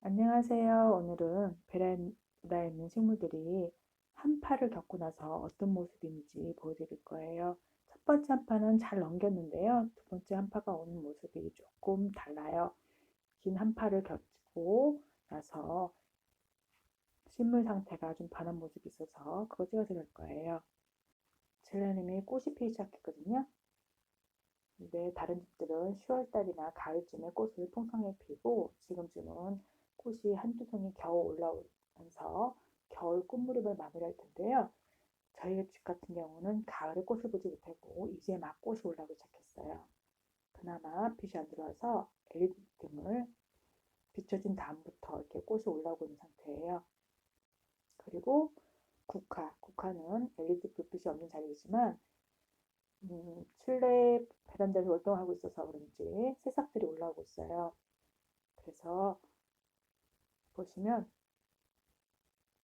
안녕하세요. 오늘은 베란다에 있는 식물들이 한파를 겪고 나서 어떤 모습인지 보여드릴 거예요. 첫 번째 한파는 잘 넘겼는데요. 두 번째 한파가 오는 모습이 조금 달라요. 긴 한파를 겪고 나서 식물 상태가 좀 변한 모습이 있어서 그거 찍어드릴 거예요. 젤라늄이 꽃이 피기 시작했거든요. 근데 다른 집들은 10월달이나 가을쯤에 꽃을 풍성히 피고 지금쯤은 꽃이 한두 송이 겨우 올라오면서 겨울 꽃무렵을 마무리할 텐데요. 저희 집 같은 경우는 가을에 꽃을 보지 못하고 이제 막 꽃이 올라오기 시작했어요. 그나마 빛이 안 들어와서 LED 등을 비춰진 다음부터 이렇게 꽃이 올라오고 있는 상태예요. 그리고 국화는 LED 불빛이 없는 자리이지만 실내 베란다에서 활동하고 있어서 그런지 새싹들이 올라오고 있어요. 그래서 보시면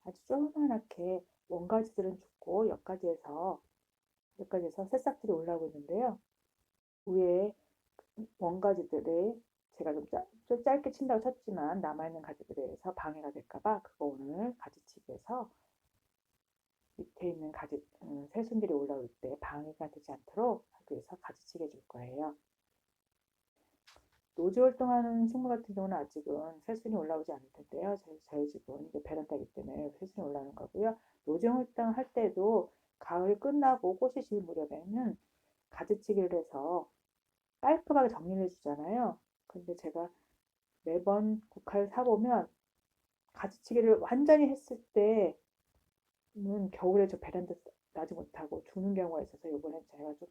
아주 조그맣게 원가지들은 죽고 몇 가지에서 새싹들이 올라오고 있는데요. 위에 원가지들이 제가 좀 짧게 친다고 쳤지만 남아있는 가지들에 대해서 방해가 될까봐 그거 오늘 가지치기 해서 밑에 있는 새순들이 올라올 때 방해가 되지 않도록 하기 위해서 가지치기 해줄 거예요. 노지 활동하는 식물 같은 경우는 아직은 새순이 올라오지 않을 텐데요. 저희 집은 이제 베란다이기 때문에 새순이 올라오는 거고요. 노지 활동 할 때도 가을 끝나고 꽃이 질 무렵에는 가지치기를 해서 깔끔하게 정리를 해주잖아요. 근데 제가 매번 국화를 사보면 가지치기를 완전히 했을 때는 겨울에 저 베란다 나지 못하고 죽는 경우가 있어서 이번에 제가 좀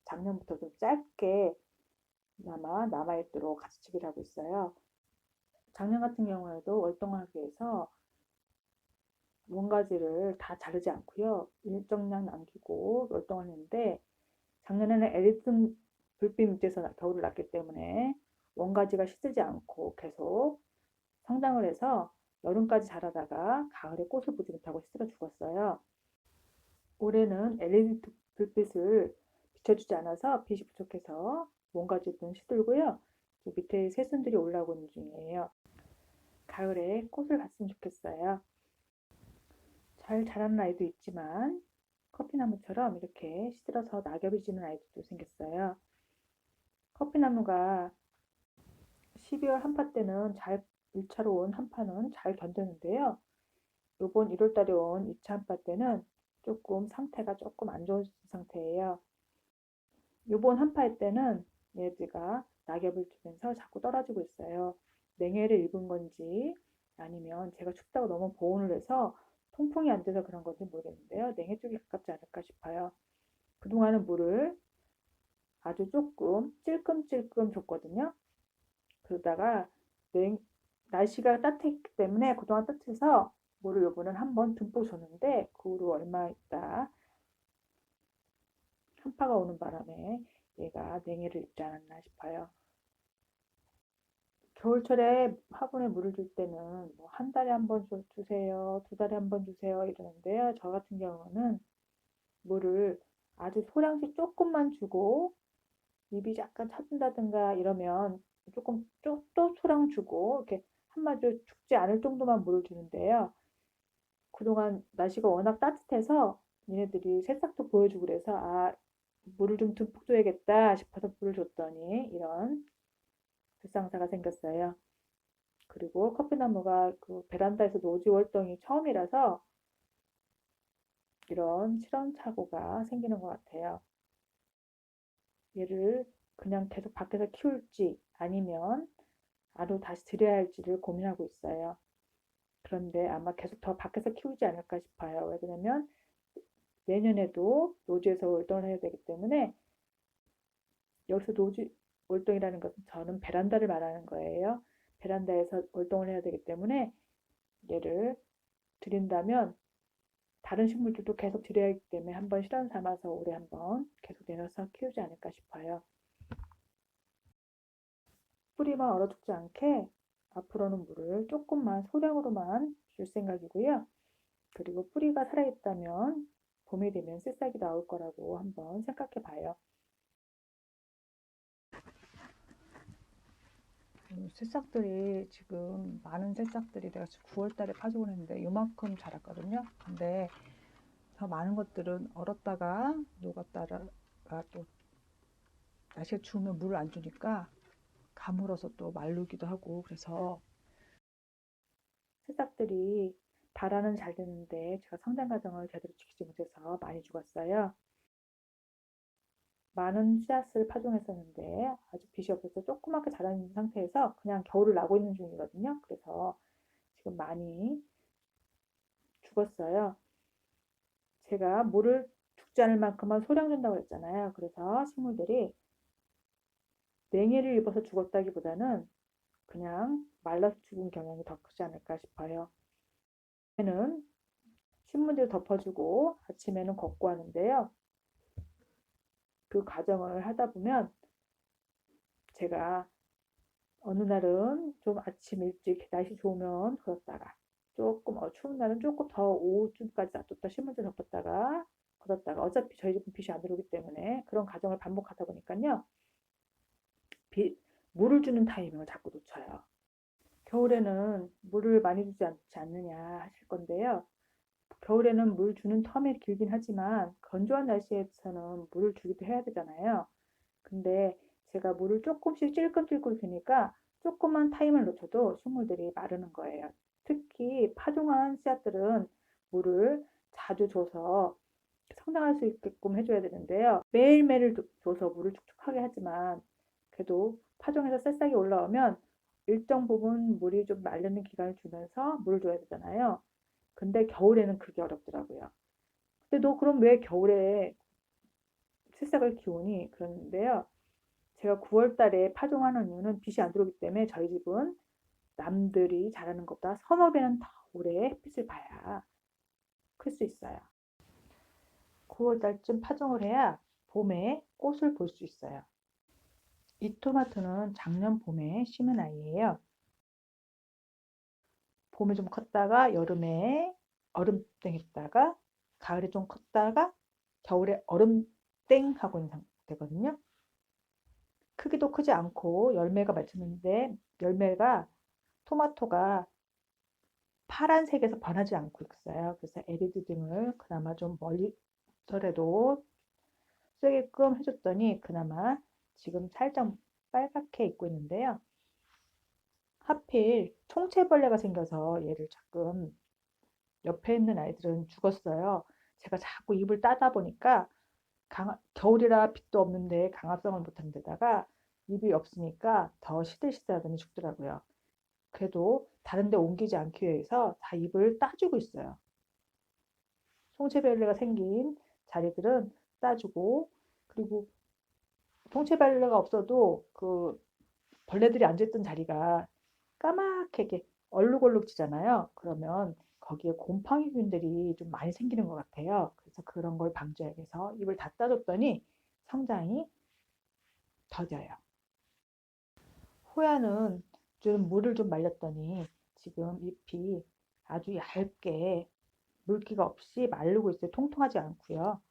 작년부터 좀 짧게 남아있도록 가지치기를 하고 있어요. 작년 같은 경우에도 월동하기 위해서 원가지를 다 자르지 않고요. 일정량 남기고 월동을 했는데 작년에는 에디슨 불빛 밑에서 겨울을 났기 때문에 원가지가 시들지 않고 계속 성장을 해서 여름까지 자라다가 가을에 꽃을 보지 못하고 시들어 죽었어요. 올해는 LED 불빛을 비춰주지 않아서 빛이 부족해서 원가지는 시들고요. 밑에 새순들이 올라오고 있는 중이에요. 가을에 꽃을 봤으면 좋겠어요. 잘 자라는 아이도 있지만 커피나무처럼 이렇게 시들어서 낙엽이 지는 아이들도 생겼어요. 커피나무가 12월 한파 때는 1차로 온 한파는 잘 견뎠는데요. 이번 1월 달에 온 2차 한파 때는 조금 상태가 조금 안 좋은 상태예요. 이번 한파 때는 얘들가 낙엽을 주면서 자꾸 떨어지고 있어요. 냉해를 입은 건지 아니면 제가 춥다고 너무 보온을 해서 통풍이 안 돼서 그런 건지 모르겠는데요. 냉해 쪽에 가깝지 않을까 싶어요. 그동안은 물을 아주 조금 찔끔찔끔 줬거든요. 그러다가 냉, 날씨가 따뜻했기 때문에 그동안 따뜻해서 물을 요번엔 한번 듬뿍 줬는데 그 후로 얼마 있다 한파가 오는 바람에 얘가 냉해를 입지 않았나 싶어요. 겨울철에 화분에 물을 줄 때는 뭐 한 달에 한 번 주세요, 두 달에 한 번 주세요 이러는데요. 저 같은 경우는 물을 아주 소량씩 조금만 주고 입이 약간 차든다든가 이러면 조금 또 소량 주고 이렇게 한마디로 죽지 않을 정도만 물을 주는데요. 그동안 날씨가 워낙 따뜻해서 얘네들이 새싹도 보여주고 그래서 물을 좀 듬뿍 줘야겠다 싶어서 물을 줬더니 이런 불상사가 생겼어요. 그리고 커피나무가 그 베란다에서 노지 월동이 처음이라서 이런 실험착오가 생기는 것 같아요. 얘를 그냥 계속 밖에서 키울지 아니면 알로 다시 들여야 할지를 고민하고 있어요. 그런데 아마 계속 더 밖에서 키우지 않을까 싶어요. 왜냐면 내년에도 노지에서 월동을 해야 되기 때문에 여기서 노지 월동이라는 것은 저는 베란다를 말하는 거예요. 베란다에서 월동을 해야 되기 때문에 얘를 들인다면 다른 식물들도 계속 들여야 하기 때문에 한번 실험 삼아서 올해 한번 계속 내려서 키우지 않을까 싶어요. 뿌리만 얼어 죽지 않게 앞으로는 물을 조금만 소량으로만 줄 생각이고요. 그리고 뿌리가 살아있다면 봄이 되면 새싹이 나올 거라고 한번 생각해 봐요. 새싹들이 지금 많은 새싹들이 내가 9월 달에 파종을 했는데 이만큼 자랐거든요. 근데 더 많은 것들은 얼었다가 녹았다가 또 날씨가 추우면 물을 안 주니까 가물어서 또 말르기도 하고 그래서 새싹들이 발화는 잘 됐는데 제가 성장 과정을 제대로 지키지 못해서 많이 죽었어요. 많은 씨앗을 파종했었는데 아직 빛이 없어서 조그맣게 자라는 상태에서 그냥 겨울을 나고 있는 중이거든요. 그래서 지금 많이 죽었어요. 제가 물을 죽지 않을 만큼만 소량 준다고 했잖아요. 그래서 식물들이 냉해를 입어서 죽었다기보다는 그냥 말라서 죽은 경향이 더 크지 않을까 싶어요. 는 신문지를 덮어주고 아침에는 걷고 하는데요. 그 과정을 하다 보면 제가 어느 날은 좀 아침 일찍 날씨 좋으면 걷었다가 조금 추운 날은 조금 더 오후쯤까지 놔뒀다 신문지 덮었다가 걷었다가 어차피 저희 집은 빛이 안 들어오기 때문에 그런 과정을 반복하다 보니까요. 물을 주는 타이밍을 자꾸 놓쳐요. 겨울에는 물을 많이 주지 않지 않느냐 하실 건데요. 겨울에는 물 주는 텀이 길긴 하지만 건조한 날씨에서는 물을 주기도 해야 되잖아요. 근데 제가 물을 조금씩 찔끔찔끔 주니까 조금만 타임을 놓쳐도 식물들이 마르는 거예요. 특히 파종한 씨앗들은 물을 자주 줘서 성장할 수 있게끔 해줘야 되는데요. 매일매일 줘서 물을 축축하게 하지만 그래도 파종해서 새싹이 올라오면 일정 부분 물이 좀 마르는 기간을 주면서 물을 줘야 되잖아요. 근데 겨울에는 그게 어렵더라고요. 근데 너 그럼 왜 겨울에 새싹을 키우니? 그러는데요. 제가 9월 달에 파종하는 이유는 빛이 안 들어오기 때문에 저희 집은 남들이 자라는 것보다 서너 배는 더 오래 햇빛을 봐야 클 수 있어요. 9월 달쯤 파종을 해야 봄에 꽃을 볼 수 있어요. 이 토마토는 작년 봄에 심은 아이예요. 봄에 좀 컸다가 여름에 얼음땡 했다가 가을에 좀 컸다가 겨울에 얼음땡 하고 있는 상태거든요. 크기도 크지 않고 열매가 맺혔는데 열매가 토마토가 파란색에서 변하지 않고 있어요. 그래서 LED 등을 그나마 좀 멀리서라도 쓰게끔 해줬더니 그나마 지금 살짝 빨갛게 익고 있는데요. 하필 총체벌레가 생겨서 얘를 조금 옆에 있는 아이들은 죽었어요. 제가 자꾸 입을 따다 보니까 겨울이라 빛도 없는데 강압성을 못하는 데다가 입이 없으니까 더 시들시들하더니 죽더라고요. 그래도 다른 데 옮기지 않기 위해서 다 입을 따주고 있어요. 총체벌레가 생긴 자리들은 따주고 그리고 총체벌레가 없어도 그 벌레들이 앉아있던 자리가 까맣게 얼룩얼룩지잖아요. 그러면 거기에 곰팡이균들이 좀 많이 생기는 것 같아요. 그래서 그런 걸 방지하기 위해서 입을 다 따줬더니 성장이 더뎌요. 호야는 좀 물을 좀 말렸더니 지금 잎이 아주 얇게 물기가 없이 마르고 있어요. 통통하지 않고요.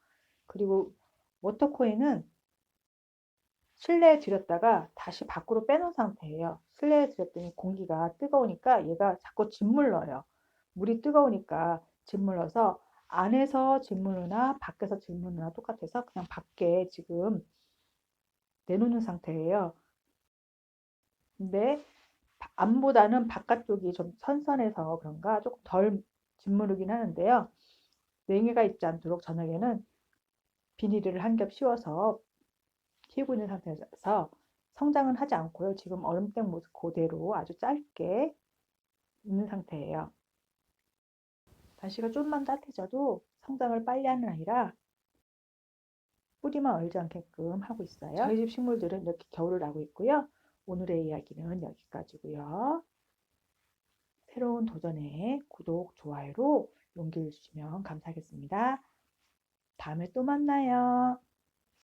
그리고 워터코인은 실내에 들였다가 다시 밖으로 빼놓은 상태예요. 실내에 들였더니 공기가 뜨거우니까 얘가 자꾸 짓물러요. 물이 뜨거우니까 짓물러서 안에서 짓무르나 밖에서 짓무르나 똑같아서 그냥 밖에 지금 내놓는 상태예요. 근데 안보다는 바깥쪽이 좀 선선해서 그런가 조금 덜 짓무르긴 하는데요. 냉해가 있지 않도록 저녁에는 비닐을 한 겹 씌워서 키우고 있는 상태여서 성장은 하지 않고요. 지금 얼음땡 모습 그대로 아주 짧게 있는 상태예요. 날씨가 좀만 따뜻해져도 성장을 빨리 하는 아이라 뿌리만 얼지 않게끔 하고 있어요. 저희 집 식물들은 이렇게 겨울을 나고 있고요. 오늘의 이야기는 여기까지고요. 새로운 도전에 구독, 좋아요로 용기를 주시면 감사하겠습니다. 다음에 또 만나요.